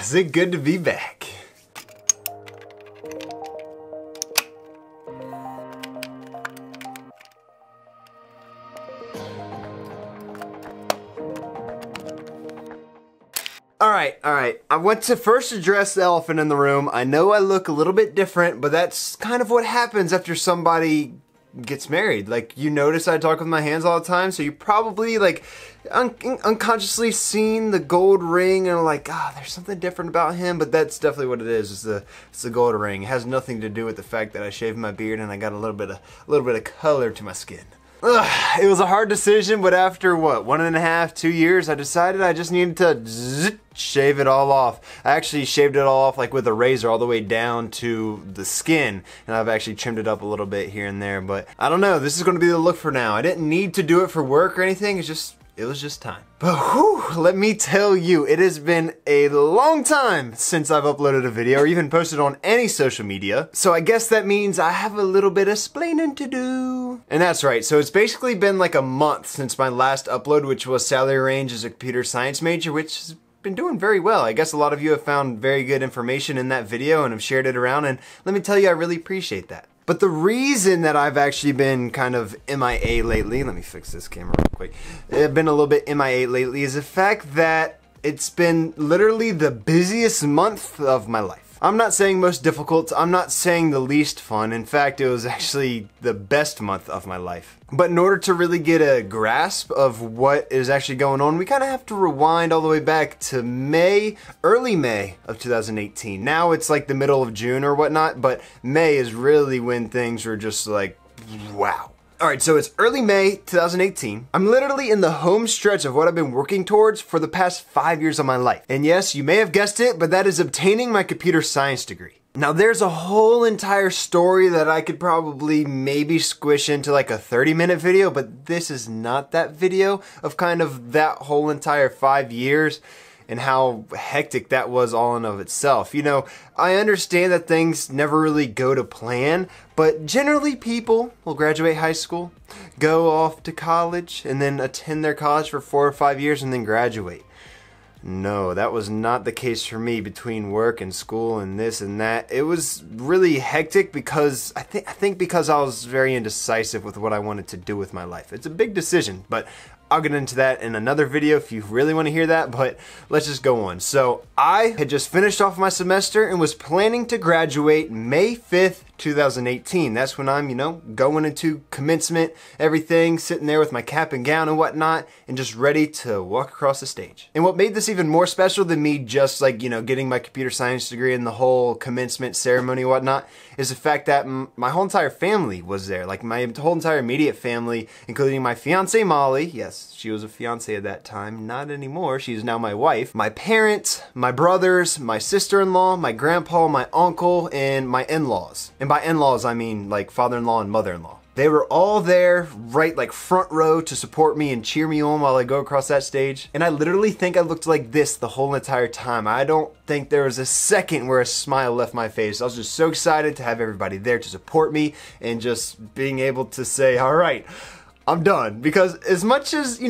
Is it good to be back? Alright. I want to first address the elephant in the room. I know I look a little bit different, but that's kind of what happens after somebody gets married. Like, you notice I talk with my hands all the time, so you probably, like, unconsciously seen the gold ring and are like, there's something different about him, but that's definitely what it is. It's the gold ring. It has nothing to do with the fact that I shaved my beard and I got a little bit of color to my skin. It was a hard decision, but after what, 1.5, 2 years, I decided I just needed to shave it all off. I actually shaved it all off like with a razor all the way down to the skin, and I've actually trimmed it up a little bit here and there, but I don't know, this is going to be the look for now. I didn't need to do it for work or anything, it was just time. But whew, let me tell you, it has been a long time since I've uploaded a video or even posted on any social media. So I guess that means I have a little bit of splaining to do. And that's right, so it's basically been like a month since my last upload, which was salary range as a computer science major, which has been doing very well. I guess a lot of you have found very good information in that video and have shared it around, and let me tell you, I really appreciate that. But the reason that I've actually been kind of MIA lately, let me fix this camera real quick. I've been a little bit MIA lately is the fact that it's been literally the busiest month of my life. I'm not saying most difficult, I'm not saying the least fun. In fact, it was actually the best month of my life. But in order to really get a grasp of what is actually going on, we kind of have to rewind all the way back to May, early May of 2018. Now it's like the middle of June or whatnot, but May is really when things were just like, wow. Alright, so it's early May 2018. I'm literally in the home stretch of what I've been working towards for the past 5 years of my life. And yes, you may have guessed it, but that is obtaining my computer science degree. Now there's a whole entire story that I could probably maybe squish into like a 30-minute video, but this is not that video of kind of that whole entire 5 years and how hectic that was all in of itself. You know, I understand that things never really go to plan, but generally people will graduate high school, go off to college, and then attend their college for 4 or 5 years and then graduate. No, that was not the case for me between work and school and this and that. It was really hectic because I think because I was very indecisive with what I wanted to do with my life. It's a big decision, but I'll get into that in another video if you really want to hear that, but let's just go on. So I had just finished off my semester and was planning to graduate May 5th, 2018. That's when I'm, going into commencement, everything, sitting there with my cap and gown and whatnot, and just ready to walk across the stage. And what made this even more special than me just like, getting my computer science degree and the whole commencement ceremony and whatnot, is the fact that my whole entire family was there. Like my whole entire immediate family, including my fiance Molly. Yes, she was a fiance at that time, not anymore. She's now my wife. My parents, my brothers, my sister-in-law, my grandpa, my uncle, and my in-laws. And by in-laws, I mean like father-in-law and mother-in-law. They were all there, right like front row to support me and cheer me on while I go across that stage. And I literally think I looked like this the whole entire time. I don't think there was a second where a smile left my face. I was just so excited to have everybody there to support me and just being able to say, all right, I'm done. Because as much as,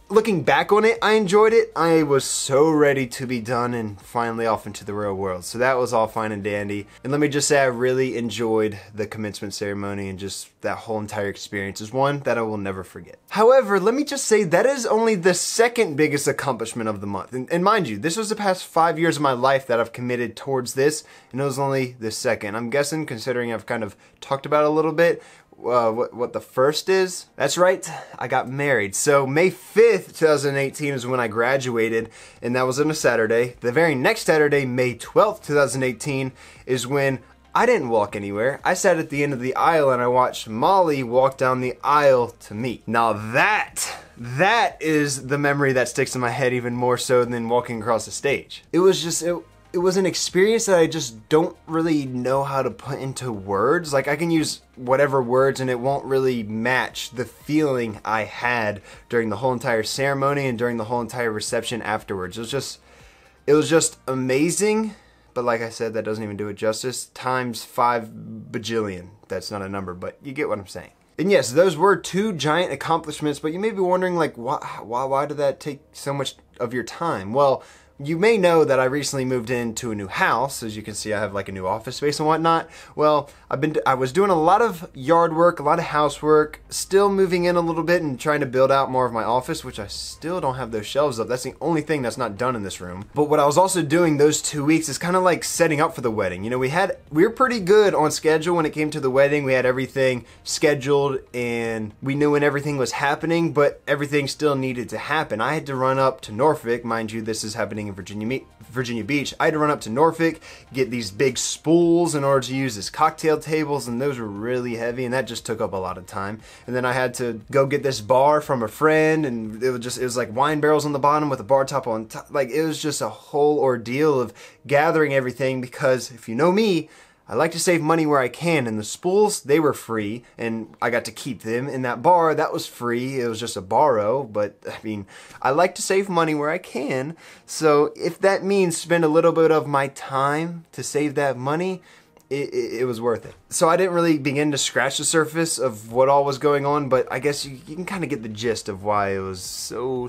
looking back on it, I enjoyed it, I was so ready to be done and finally off into the real world. So that was all fine and dandy. And let me just say I really enjoyed the commencement ceremony and just that whole entire experience is one that I will never forget. However, let me just say that is only the second biggest accomplishment of the month. And mind you, this was the past 5 years of my life that I've committed towards this, and it was only the second. I'm guessing, considering I've kind of talked about it a little bit, what the first is? That's right, I got married. So May 5th, 2018 is when I graduated, and that was on a Saturday. The very next Saturday, May 12th, 2018, is when I didn't walk anywhere. I sat at the end of the aisle and I watched Molly walk down the aisle to me. Now that is the memory that sticks in my head even more so than walking across the stage. It was just, it was an experience that I just don't really know how to put into words. Like I can use whatever words and it won't really match the feeling I had during the whole entire ceremony and during the whole entire reception afterwards. It was just amazing. But like I said, that doesn't even do it justice. Times 5 bajillion. That's not a number, but you get what I'm saying. And yes, those were 2 giant accomplishments, but you may be wondering like, why did that take so much of your time? Well, You may know that I recently moved into a new house. As you can see, I have like a new office space and whatnot. Well, I was doing a lot of yard work, a lot of housework, still moving in a little bit and trying to build out more of my office, which I still don't have those shelves up. That's the only thing that's not done in this room. But what I was also doing those 2 weeks is kind of like setting up for the wedding. You know, we were pretty good on schedule when it came to the wedding. We had everything scheduled and we knew when everything was happening, but everything still needed to happen. I had to run up to Norfolk. Mind you, this is happening in Virginia Beach. I had to run up to Norfolk, get these big spools in order to use as cocktail tables, and those were really heavy, and that just took up a lot of time. And then I had to go get this bar from a friend, and it was like wine barrels on the bottom with a bar top on top. Like, it was just a whole ordeal of gathering everything, because if you know me, I like to save money where I can, and the spools, they were free, and I got to keep them. In that bar, that was free. It was just a borrow, but I mean, I like to save money where I can, so if that means spend a little bit of my time to save that money, it was worth it. So I didn't really begin to scratch the surface of what all was going on, but I guess you can kind of get the gist of why it was so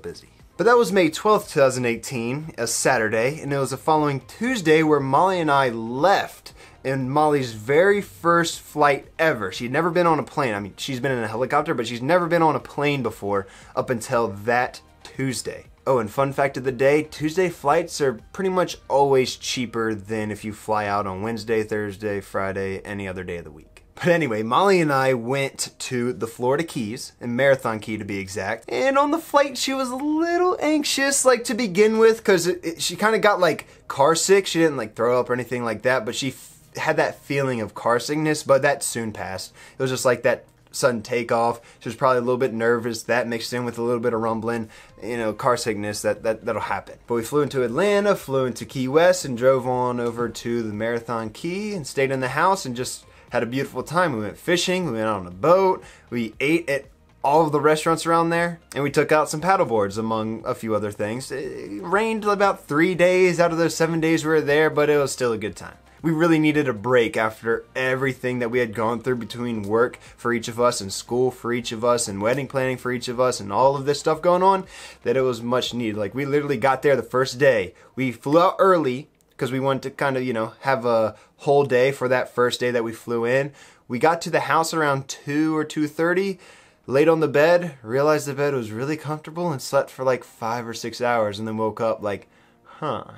busy. But that was May 12th, 2018, a Saturday, and it was the following Tuesday where Molly and I left in Molly's very first flight ever. She'd never been on a plane. I mean, she's been in a helicopter, but she's never been on a plane before up until that Tuesday. Oh, and fun fact of the day, Tuesday flights are pretty much always cheaper than if you fly out on Wednesday, Thursday, Friday, any other day of the week. But anyway, Molly and I went to the Florida Keys, in Marathon Key to be exact, and on the flight she was a little anxious, like, to begin with, because she kind of got like car sick. She didn't like throw up or anything like that, but she had that feeling of car sickness, but that soon passed. It was just like that sudden takeoff. She was probably a little bit nervous. That mixed in with a little bit of rumbling, you know, car sickness, that'll happen. But we flew into Atlanta, flew into Key West, and drove on over to the Marathon Key and stayed in the house and just had a beautiful time. We went fishing, we went out on a boat, we ate at all of the restaurants around there, and we took out some paddle boards among a few other things. It rained about 3 days out of those 7 days we were there, but it was still a good time. We really needed a break after everything that we had gone through between work for each of us and school for each of us and wedding planning for each of us and all of this stuff going on, that it was much needed. Like, we literally got there the first day. We flew out early because we wanted to kind of, you know, have a whole day for that first day that we flew in. We got to the house around 2 or 2:30, laid on the bed, realized the bed was really comfortable, and slept for like 5 or 6 hours, and then woke up like,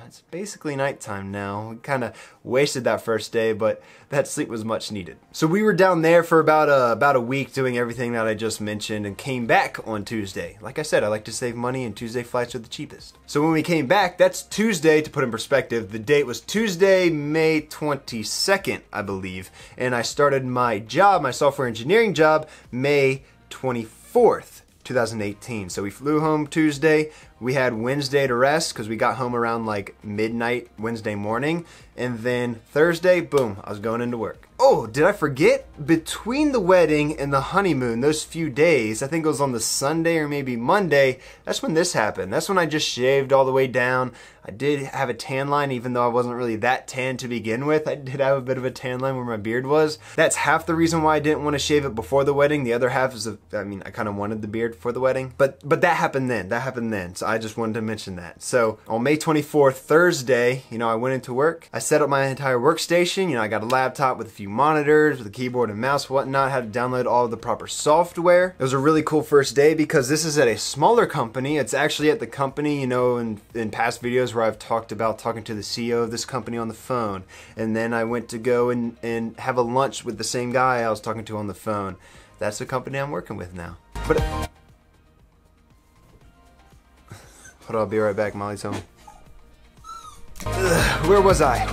it's basically nighttime now. We kind of wasted that first day, but that sleep was much needed. So we were down there for about a week doing everything that I just mentioned, and came back on Tuesday. Like I said, I like to save money, and Tuesday flights are the cheapest. So when we came back, that's Tuesday. To put in perspective, the date was Tuesday, May 22nd, I believe, and I started my job, my software engineering job, May 24th. 2018. So we flew home Tuesday. We had Wednesday to rest because we got home around like midnight Wednesday morning. And then Thursday, boom, I was going into work. Oh, did I forget? Between the wedding and the honeymoon, those few days, I think it was on the Sunday or maybe Monday, that's when this happened. That's when I just shaved all the way down. I did have a tan line, even though I wasn't really that tan to begin with. I did have a bit of a tan line where my beard was. That's half the reason why I didn't want to shave it before the wedding. The other half is, I kind of wanted the beard for the wedding. But that happened then. That happened then. So I just wanted to mention that. So on May 24th, Thursday, you know, I went into work. I set up my entire workstation. You know, I got a laptop with a few monitors, with a keyboard and mouse, whatnot. Had to download all of the proper software. It was a really cool first day because this is at a smaller company. It's actually at the company, you know, in past videos where I've talked about talking to the CEO of this company on the phone. And then I went to go and have a lunch with the same guy I was talking to on the phone. That's the company I'm working with now. But hold on, I'll be right back. Molly's home. Where was I?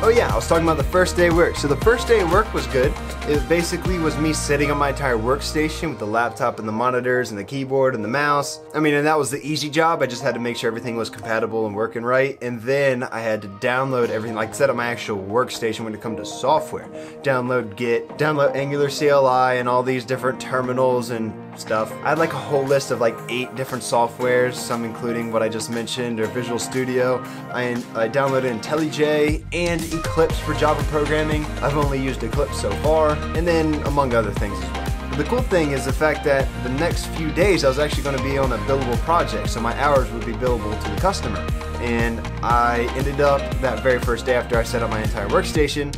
Oh yeah, I was talking about the first day of work. So the first day of work was good. It basically was me sitting on my entire workstation with the laptop and the monitors and the keyboard and the mouse. I mean, and that was the easy job. I just had to make sure everything was compatible and working right. And then I had to download everything, like set up my actual workstation when it comes to software. Download Git, download Angular CLI and all these different terminals and stuff. I had like a whole list of like 8 different softwares, some including what I just mentioned, or Visual Studio. I downloaded IntelliJ and Eclipse for Java programming. I've only used Eclipse so far, and then among other things as well. the cool thing is the fact that the next few days I was actually going to be on a billable project, so my hours would be billable to the customer. And I ended up, that very first day after I set up my entire workstation,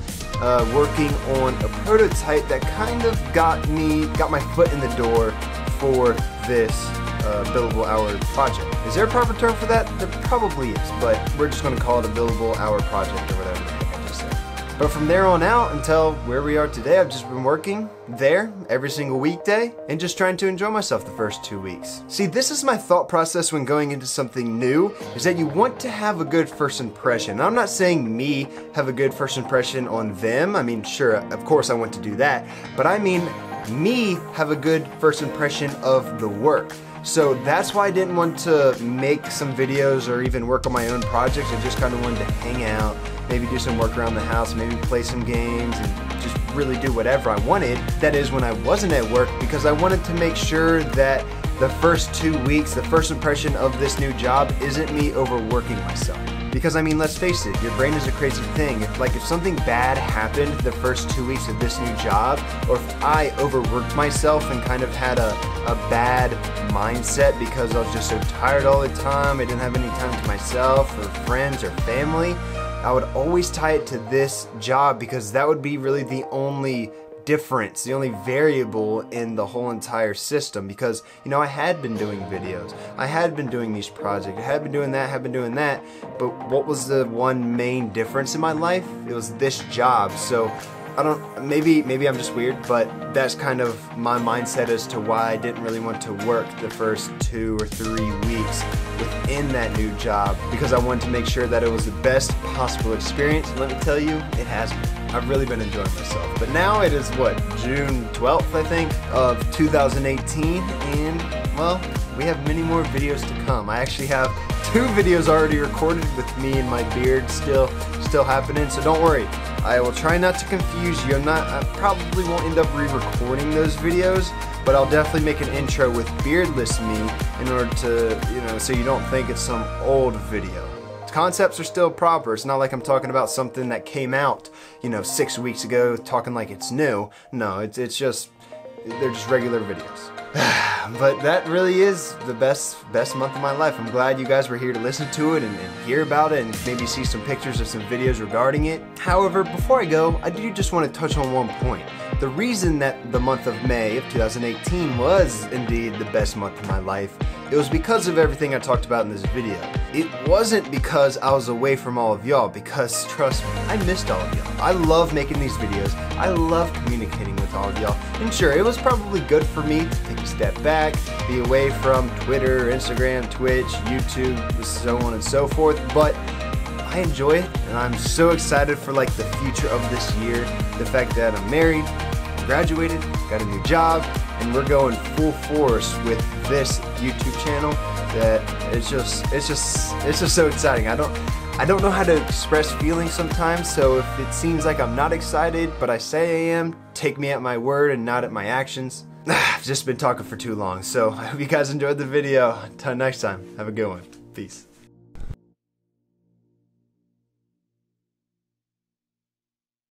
working on a prototype that kind of got my foot in the door for this billable hour project. Is there a proper term for that? There probably is, but we're just going to call it a billable hour project or whatever the heck I just said. But from there on out until where we are today, I've just been working there every single weekday and just trying to enjoy myself the first 2 weeks. See, this is my thought process when going into something new, is that you want to have a good first impression. Now, I'm not saying me have a good first impression on them. I mean, sure, of course I want to do that, but I mean me have a good first impression of the work. So that's why I didn't want to make some videos or even work on my own projects. I just kind of wanted to hang out, maybe do some work around the house, maybe play some games, and just really do whatever I wanted. That is when I wasn't at work, because I wanted to make sure that the first 2 weeks, the first impression of this new job isn't me overworking myself. Because I mean, let's face it, your brain is a crazy thing. If something bad happened the first 2 weeks of this new job, or if I overworked myself and kind of had a bad mindset because I was just so tired all the time, I didn't have any time to myself or friends or family, I would always tie it to this job, because that would be really the only difference, the only variable in the whole entire system. Because, you know, I had been doing videos, I had been doing these projects, I had been doing that, but what was the one main difference in my life? It was this job. So I don't, maybe I'm just weird, but that's kind of my mindset as to why I didn't really want to work the first 2 or 3 weeks within that new job, because I wanted to make sure that it was the best possible experience. And let me tell you, it has been. I've really been enjoying myself. But now it is what, June 12th, I think, of 2018, and well, we have many more videos to come. I actually have 2 videos already recorded with me and my beard still happening, so don't worry. I will try not to confuse you. I probably won't end up re-recording those videos, but I'll definitely make an intro with beardless me in order to, you know, so you don't think it's some old video. Concepts are still proper. It's not like I'm talking about something that came out, you know, 6 weeks ago, talking like it's new. No, it's just, they're just regular videos. But that really is the best month of my life. I'm glad you guys were here to listen to it and hear about it and maybe see some pictures of some videos regarding it. However, before I go, I do just want to touch on one point. The reason that the month of May of 2018 was indeed the best month of my life, it was because of everything I talked about in this video. It wasn't because I was away from all of y'all, because trust me, I missed all of y'all. I love making these videos. I love communicating with all of y'all. And sure, it was probably good for me to take a step back, be away from Twitter, Instagram, Twitch, YouTube, so on and so forth, but I enjoy it, and I'm so excited for like the future of this year. The fact that I'm married, graduated, got a new job, and we're going full force with this YouTube channel. That it's just so exciting. I don't know how to express feelings sometimes, so if it seems like I'm not excited, but I say I am, take me at my word and not at my actions. I've just been talking for too long, so I hope you guys enjoyed the video. Until next time, have a good one. Peace.